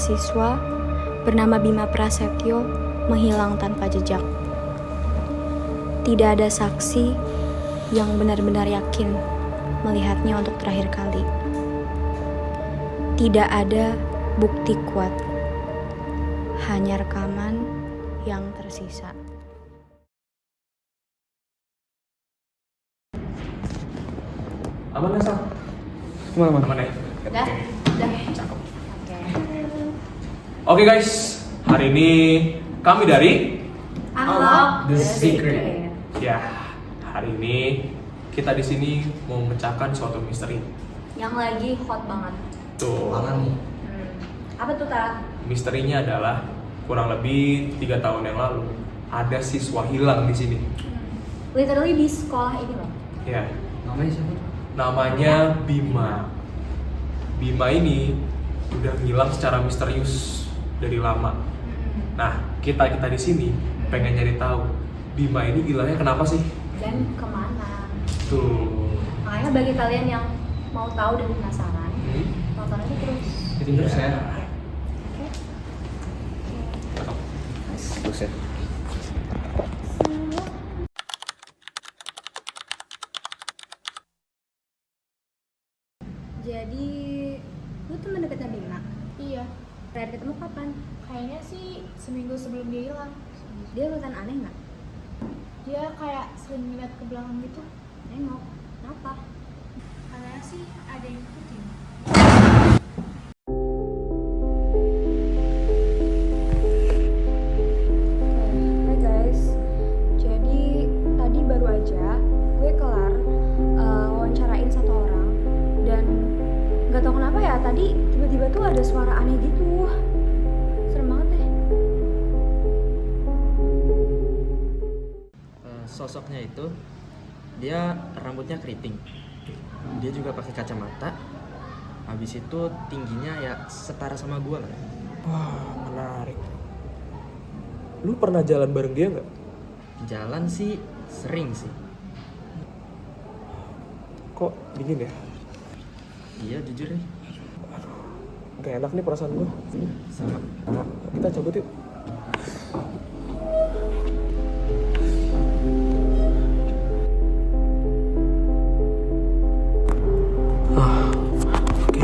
mahasiswa bernama Bima Prasetyo menghilang tanpa jejak. Tidak ada saksi yang benar-benar yakin melihatnya untuk terakhir kali. Tidak ada bukti kuat, hanya rekaman yang tersisa. Aman ya, Sal? Aman. Aman ya? Udah. Cakep. Oke guys, hari ini kami dari Unlock The Secret. Ya, hari ini kita di sini mau memecahkan suatu misteri. Yang lagi hot banget. Tuh. Apa tuh, Ta? Misterinya adalah kurang lebih 3 tahun yang lalu ada siswa hilang di sini. Literally di sekolah ini loh. Ya, Namanya siapa? namanya Bima. Bima ini udah hilang secara misterius dari lama. Nah, kita di sini pengen nyari tahu Bima ini hilangnya kenapa sih? Dan kemana? Tuh. Makanya bagi kalian yang mau tahu dan penasaran, tonton aja terus. Jadi terus ya. Oke. Terus ya. Jadi, lu teman dekatnya Bima? Iya, Terakhir ketemu kapan? kayaknya sih seminggu sebelum dia hilang. Dia kelihatan aneh nggak? Dia kayak sering ngeliat ke belakang gitu. Nengok. Kenapa? Katanya sih ada yang ngikutin. Hai guys, jadi tadi baru aja gue kelar wawancarain satu orang dan nggak tahu kenapa ya tadi tiba-tiba tuh ada suara aneh gitu. Serem banget deh. Sosoknya itu dia rambutnya keriting. Dia juga pakai kacamata. Habis itu tingginya ya setara sama gua lah. Wah, menarik. Lu pernah jalan bareng dia nggak? Jalan sih sering sih. Kok dingin ya? Iya jujur nih. Gak enak nih perasaan gue. Sama. Nah, kita cabut yuk. Oke.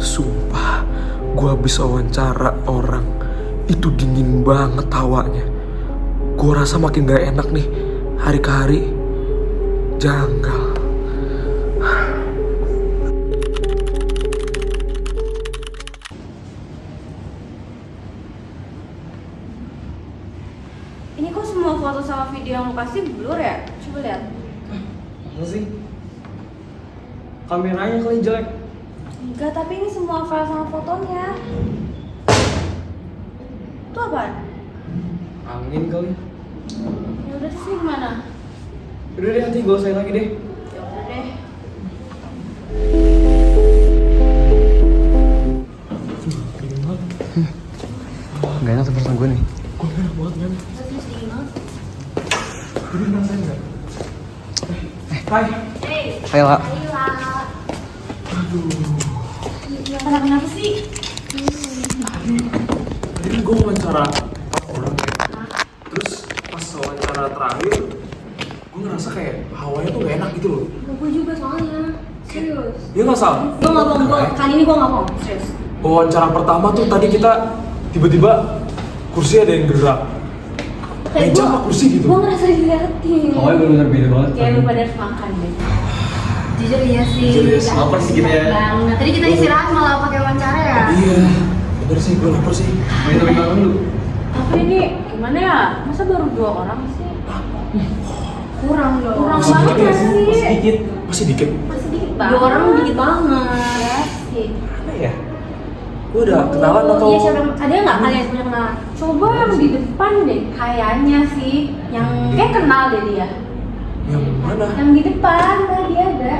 Sumpah, gue habis wawancara orang. Itu dingin banget hawanya. Gue rasa makin gak enak nih. Hari ke hari janggal. Ini kok semua foto sama video yang lu kasih blur ya? Coba lihat. Apa sih? Kameranya kali jelek. Enggak, tapi ini semua file sama fotonya. Itu apaan? Angin kali. Ya udah sih gimana? Udah deh nanti gue usahain lagi deh. Ya udah deh. Gak enak perasaan gue nih. Gue enak banget kan. Terus dingin banget. Jadi ngerasain gak? Hai. Hey, Hai lah. Ayla. Aduh. Kenapa sih? Tadi gue wawancara orang ya. Terus pas wawancara terakhir, gue ngerasa kayak hawanya tuh gak enak gitu loh. Gue juga soalnya. Serius. Iya gak, Sal? Gue nggak bohong, kali ini gue nggak bohong. Serius. Wawancara pertama tuh tadi kita tiba-tiba kursi ada yang gerak. Meja sama kursi gitu. Gue ngerasa diliatin. bener-bener beda banget. Kayak lu pada harus makan deh. Jujur iya sih. Jujur ya, Udah lapar sih kita ya. banget. Tadi kita istirahat malah pakai wawancara ya. Iya, bener sih, gue lapar sih. Main makan dulu. Tapi ini gimana ya? Masa baru 2 orang sih? Kurang dong. Kurang Masih banget dikit ya? sih. Masih dikit. Masih dikit. Masih dikit banget. 2 orang dikit banget. Ya sih. Mana ya? Gue udah kenalan atau? Iya, siapa? Ada nggak kalian punya kenalan? Coba yang di depan deh, kayaknya sih. Yang kayak kenal deh dia. Yang mana? Yang di depan tadi ada.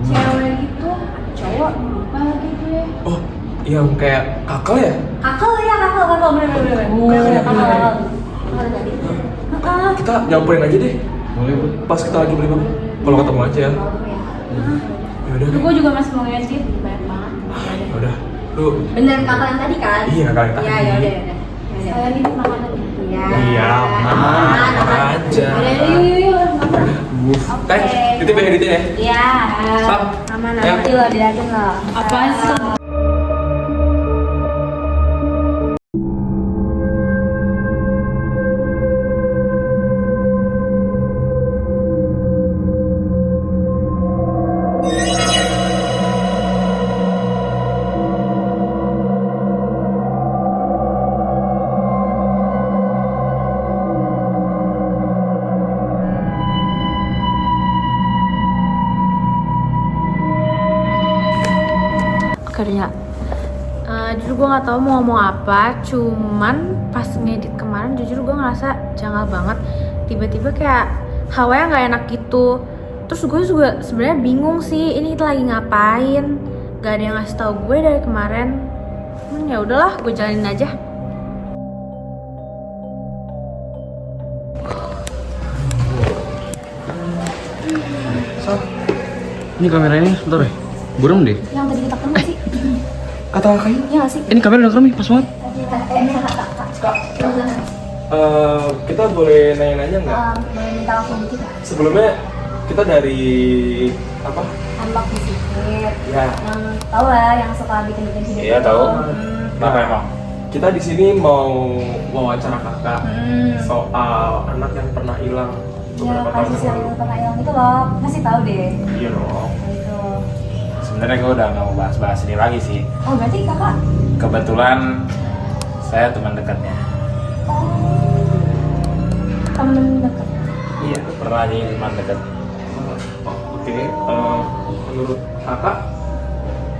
Cewek gitu, cowok lupa gitu ya. Oh, yang kayak kakak ya? Kakak ya, kakak bener. Kakak. Kakak tadi. Kita nyamperin aja deh. Boleh bu. Pas kita lagi beli makan. Kalau ketemu aja ya. Ya. Ya udah. Gue juga masih mau ngedit, banyak banget. Udah, lu. Beneran kakak yang tadi kan? Iya, kakak yang tadi. Iya, yaudah. Kalian ini makanan. Iya. Iya, aman aja. Yuk. Oke, titip ya editin ya. Iya. Sap. Aman Ayo. nanti lo diliatin lo. Apaan sih? Oke, Ria. Jujur gue nggak tahu mau ngomong apa, cuman pas ngedit kemarin jujur gue ngerasa janggal banget. Tiba-tiba kayak hawanya nggak enak gitu. Terus gue juga sebenarnya bingung sih, ini kita lagi ngapain? Gak ada yang ngasih tahu gue dari kemarin. Ya udahlah, gue jalanin aja. Ini kameranya sebentar ya. Burung deh. Yang tadi kita ketemu sih, Kata kakaknya. iya nggak sih? Ini kamera udah keren nih, pas banget. Kita boleh nanya-nanya nggak? Boleh minta langsung dikit nggak? Sebelumnya kita dari apa? Unbox dikit. Ya. Yang tahu lah, yang suka bikin-bikin video. Iya, tahu. Nah, emang kita di sini mau wawancara kakak soal anak yang pernah hilang Ya, beberapa tahun kasus yang yang lalu. pernah hilang itu loh, masih tahu deh. Iya dong. Itu. Sebenarnya gue udah nggak mau bahas-bahas ini lagi sih. Oh, berarti kakak. Kebetulan saya teman dekatnya. Temen dekat. Iya, pernah jadi teman dekat. Oke. Menurut kakak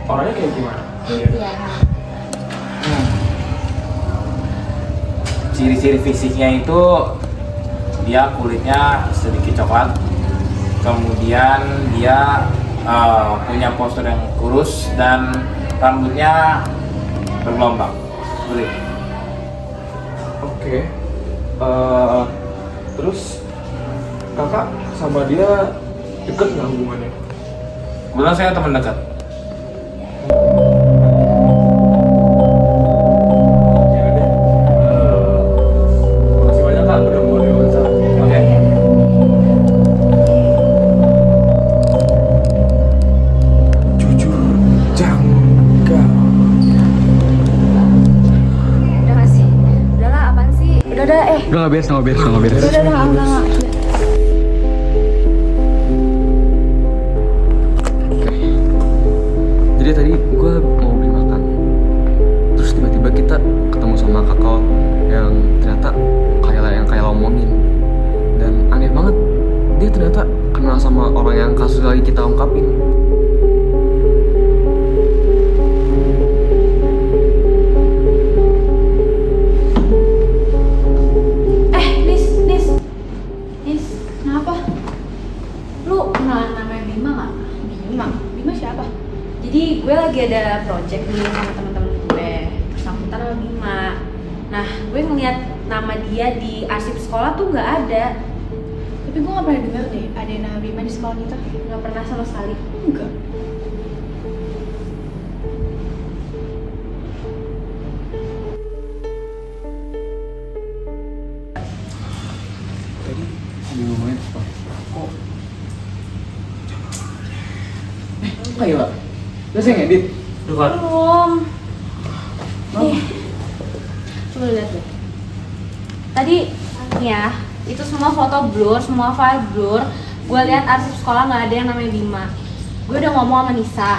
orangnya kayak gimana? Iya. Ciri-ciri fisiknya itu dia kulitnya sedikit coklat, kemudian dia punya postur yang kurus dan rambutnya bergelombang. Seperti itu. Oke. Terus kakak sama dia deket nggak hubungannya? Kebetulan saya teman dekat. Ya udah. Makasih banyak kak udah mau diwawancara. Oke. Jujur janggal. Udah nggak sih? Udahlah, apaan sih? Udah, Udah nggak beres. Udah. Jadi tadi gue mau beli makan, terus tiba-tiba kita ketemu sama kakak yang ternyata kayak lo omongin, dan aneh banget dia ternyata kenal sama orang yang kasus lagi kita ungkapin. Nis, kenapa? Lu kenalan namanya Bima nggak? Bima? Bima siapa? Jadi gue lagi ada project nih sama teman-teman gue, bersangkutan sama Bima. Nah, gue ngeliat nama dia di arsip sekolah tuh nggak ada, Tapi gue nggak pernah denger deh ada nama Bima di sekolah kita. nggak pernah sama sekali. Enggak. Tadi dia ngomongin apa? Kok? Apa ya, Pak? Udah saya ngedit. Udah kan? Belum. Nih, coba lihat deh. Tadi ya, itu semua foto blur, semua file blur. Gue lihat arsip sekolah nggak ada yang namanya Bima. Gue udah ngomong sama Nisa.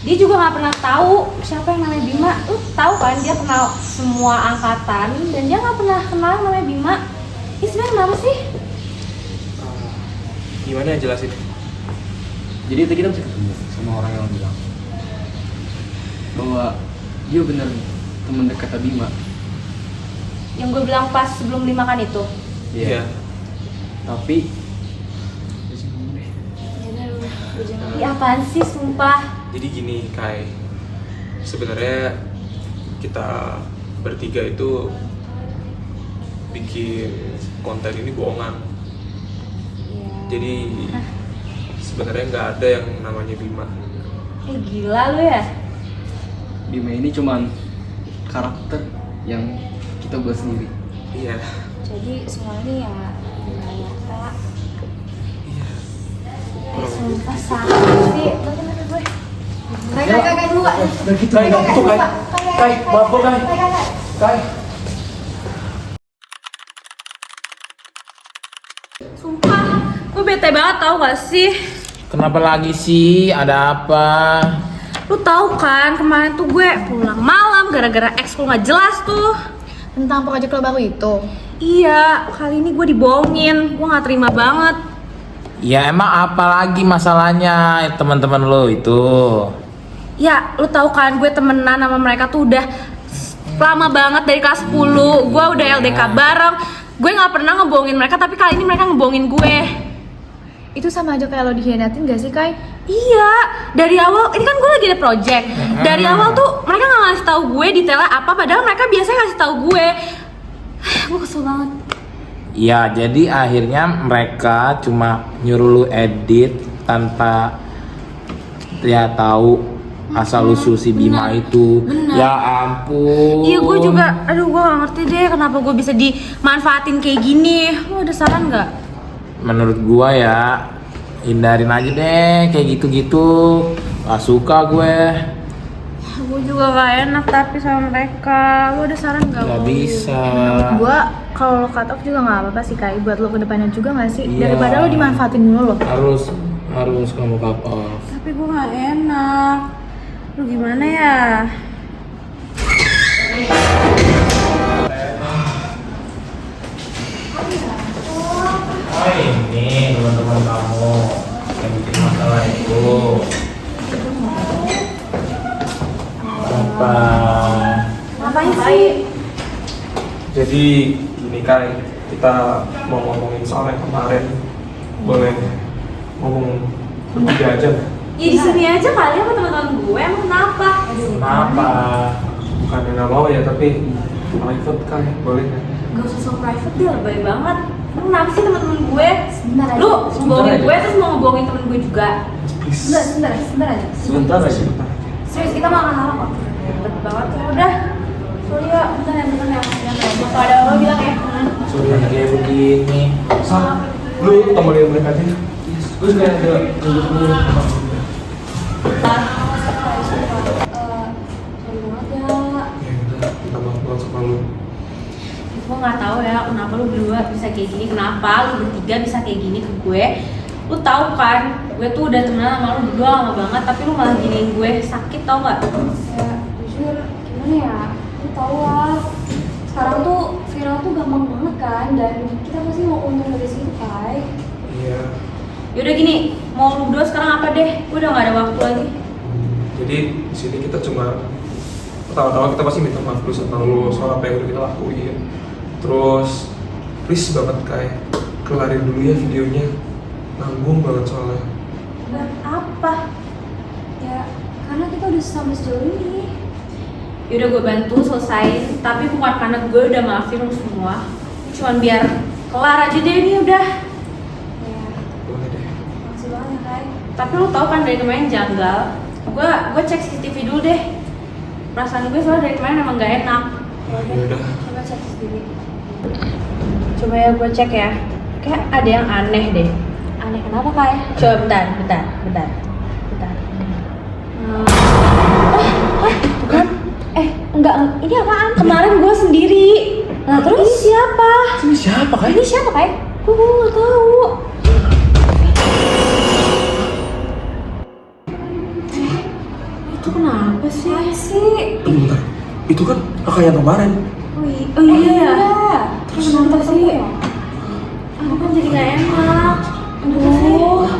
Dia juga nggak pernah tahu siapa yang namanya Bima. Lu tahu kan dia kenal semua angkatan dan dia nggak pernah kenal yang namanya Bima. Ini sebenarnya kenapa sih? Gimana ya jelasin? Jadi tadi kita bisa ketemu sama orang yang bilang bahwa dia bener teman dekat Bima. Yang gue bilang pas sebelum beli makan itu. Iya. Tapi Ih, apaan sih, sumpah. Jadi gini Kai, sebenarnya kita bertiga itu bikin konten ini bohongan. Jadi sebenarnya nggak ada yang namanya Bima. Gila lu ya. Bima ini cuman karakter yang kita buat sendiri. Iya. Jadi semua ini ya nggak nyata. Iya. Sumpah sakit sih. Bantu gue. Kayak dulu Kak. Udah gitu, Kai, nggak gitu, Kai. Kai, maaf kok, Kai. Kai. Sumpah, gue bete banget tau gak sih? Kenapa lagi sih? Ada apa? Lu tahu kan kemarin tuh gue pulang malam gara-gara ekskul nggak jelas tuh. Tentang project lo baru itu. Iya, kali ini gue dibohongin. Gue nggak terima banget. Ya emang apa lagi masalahnya teman-teman lo itu? Ya, lu tahu kan gue temenan sama mereka tuh udah lama banget dari kelas 10. Gue udah LDK bareng. Gue nggak pernah ngebohongin mereka, tapi kali ini mereka ngebohongin gue. Itu sama aja kayak lo dikhianatin gak sih, Kai? Iya, dari awal ini kan gue lagi ada project. Dari awal tuh mereka nggak ngasih tahu gue detailnya apa, padahal mereka biasanya ngasih tahu gue. Gue kesel banget. Ya jadi akhirnya mereka cuma nyuruh lu edit tanpa ya tahu asal usul si Bima itu. Bener. Ya ampun. Iya, gue juga, aduh gue gak ngerti deh kenapa gue bisa dimanfaatin kayak gini. Lo ada saran nggak? Menurut gua ya hindarin aja deh kayak gitu-gitu. Gak suka gue. Gue juga gak enak tapi sama mereka. Lo ada saran nggak? Gak bisa. Gua kalau lo cut off juga nggak apa-apa sih, Kai. Buat lo kedepannya juga nggak sih? Iya. Daripada lo dimanfaatin dulu lo. Harus kamu cut off. Tapi gue gak enak. Lu gimana ya? Oh ini teman-teman kamu yang bikin masalah itu. Apa? Ngapain sih? Jadi gini Kai, kita mau ngomongin soal yang kemarin. Boleh ngomong bertiga aja nggak? Ya di sini aja kali sama teman-teman gue. Emang kenapa? Kenapa? Bukan nggak mau ya, tapi private Kai, boleh nggak? Gak usah so private deh, lebay banget. Lu kenapa sih teman-teman gue? Sebentar aja. Lu ngebohongin aja. gue terus mau ngebohongin temen gue juga. Please. Sebentar aja. Sebentar aja. Sebentar. Serius, kita gak akan salah kok. Ribet banget. Ya udah. Sorry ya, bentar ya. Kalau ada lo bilang ya. Sudah kayak begini. Sal, lu temenin mereka aja. Gue juga ada Sorry banget ya. Ya udah, kita maaf banget sama lu. Gue gak tahu ya kenapa lu berdua bisa kayak gini. Kenapa lu bertiga bisa kayak gini ke gue. Lu tahu kan, gue tuh udah temenan sama lu berdua lama banget, tapi lu malah giniin gue. Sakit tau gak? Ya, jujur gimana ya, lu tau lah. Sekarang tuh viral tuh gampang banget kan, dan kita pasti mau untung dari situ, Kai. Iya. Yaudah gini, mau lu berdua sekarang apa deh? Gue udah gak ada waktu lagi. Jadi di sini kita cuma pertama-tama kita pasti minta maaf dulu sama lu soal apa yang udah kita lakuin. Terus please banget Kai, kelarin dulu ya videonya. Nanggung banget soalnya. Buat apa? Ya, karena kita udah sampai sejauh ini. Yaudah gue bantu selesai, tapi bukan karena gue udah maafin lu semua. Cuman biar kelar aja deh ini udah. Ya, Boleh deh. makasih banget ya Kai. Tapi lu tau kan dari kemarin janggal. Gue cek CCTV dulu deh. Perasaan gue soalnya dari kemarin emang gak enak. Ya udah. Coba cek CCTV. Coba ya gue cek ya. Kayak ada yang aneh deh. Aneh kenapa Kai? Coba bentar. Bukan? Enggak, ini apaan? Kemarin gue sendiri. Nah terus? Ini siapa? Ini siapa Kai? Ini siapa Kai? Gue gak tahu. Itu kenapa sih? Bentar. Itu kan kakak yang kemarin. Oh iya ya? Terus kenapa sih? Aku kan jadi gak enak. Aduh.